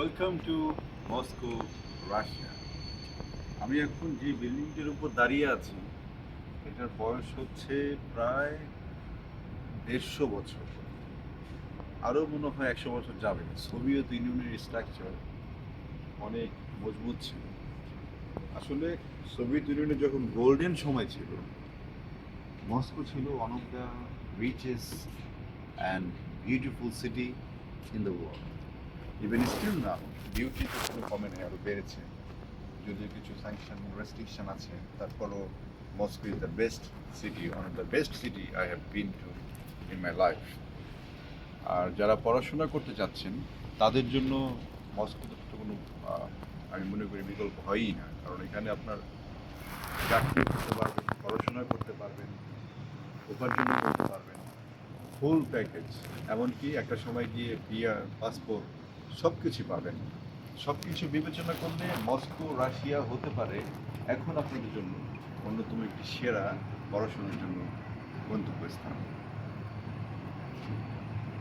Welcome to Moscow, Russia. আমি এখন যে বিল্ডিংটির উপর দাঁড়িয়ে আছি এটার বয়স হচ্ছে প্রায় 150 বছর। আরও মনে হয় 100 বছর যাবে। সোভিয়েত ইউনিয়নের স্ট্রাকচার অনেক মজবুত ছিল। আসলে সোভিয়েত ইউনিয়নের যখন গোল্ডেন সময় ছিল, মস্কো ছিল one of the richest and beautiful city in the world. Even still now beauty তো কোনো কমে নেই, আরও বেড়েছে। যদিও কিছু স্যাংশন রেস্ট্রিকশন আছে, তারপরও Moscow is the best city, one of the best city I have been to in my life. আর যারা পড়াশোনা করতে চাচ্ছেন তাদের জন্য মস্কোতে তো কোনো আমি মনে করি বিকল্প হয়ই না, কারণ এখানে আপনার চাকরি করতে পারবেন, পড়াশোনা করতে পারবেন, উপার্জন করতে পারবেন, ফুল প্যাকেজ। এমনকি একটা সময় গিয়ে পিআর, পাসপোর্ট সব কিছু পাবেন। সব কিছু বিবেচনা করলে মস্কো, রাশিয়া হতে পারে এখন আপনাদের জন্য অন্যতম একটি সেরা পড়াশোনার জন্য গন্তব্যস্থান।